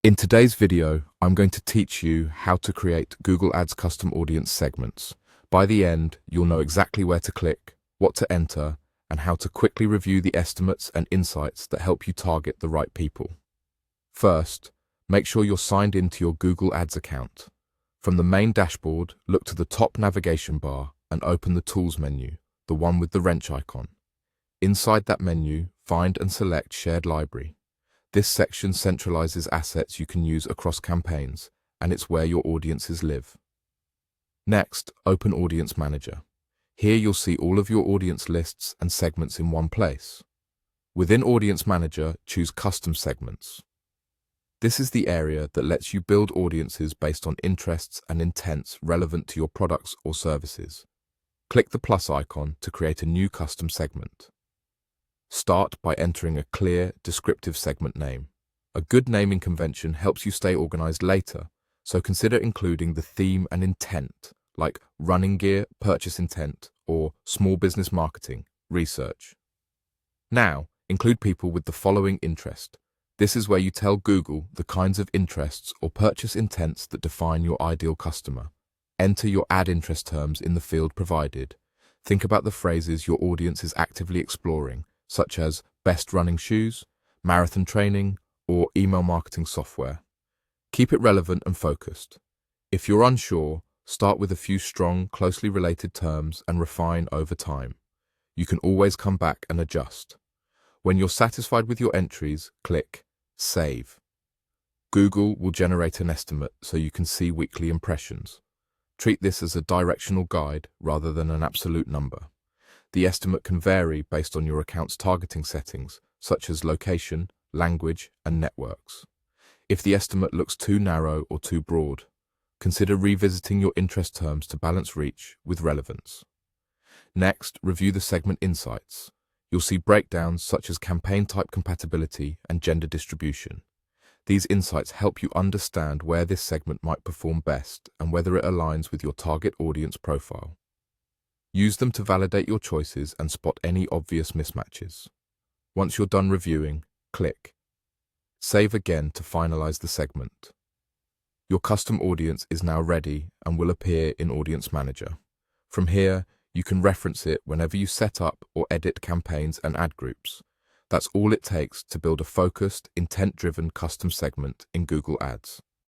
In today's video, I'm going to teach you how to create Google Ads custom audience segments. By the end, you'll know exactly where to click, what to enter, and how to quickly review the estimates and insights that help you target the right people. First, make sure you're signed into your Google Ads account. From the main dashboard, look to the top navigation bar and open the Tools menu, the one with the wrench icon. Inside that menu, find and select Shared Library. This section centralizes assets you can use across campaigns, and it's where your audiences live. Next, open Audience Manager. Here you'll see all of your audience lists and segments in one place. Within Audience Manager, choose Custom Segments. This is the area that lets you build audiences based on interests and intents relevant to your products or services. Click the plus icon to create a new custom segment. Start by entering a clear, descriptive segment name. A good naming convention helps you stay organized later, so consider including the theme and intent, like running gear, purchase intent, or small business marketing, research. Now, include people with the following interest. This is where you tell Google the kinds of interests or purchase intents that define your ideal customer. Enter your ad interest terms in the field provided. Think about the phrases your audience is actively exploring, such as best running shoes, marathon training, or email marketing software. Keep it relevant and focused. If you're unsure, start with a few strong, closely related terms and refine over time. You can always come back and adjust. When you're satisfied with your entries, click Save. Google will generate an estimate so you can see weekly impressions. Treat this as a directional guide rather than an absolute number. The estimate can vary based on your account's targeting settings, such as location, language, and networks. If the estimate looks too narrow or too broad, consider revisiting your interest terms to balance reach with relevance. Next, review the segment insights. You'll see breakdowns such as campaign type compatibility and gender distribution. These insights help you understand where this segment might perform best and whether it aligns with your target audience profile. Use them to validate your choices and spot any obvious mismatches. Once you're done reviewing, click Save again to finalize the segment. Your custom audience is now ready and will appear in Audience Manager. From here, you can reference it whenever you set up or edit campaigns and ad groups. That's all it takes to build a focused, intent-driven custom segment in Google Ads.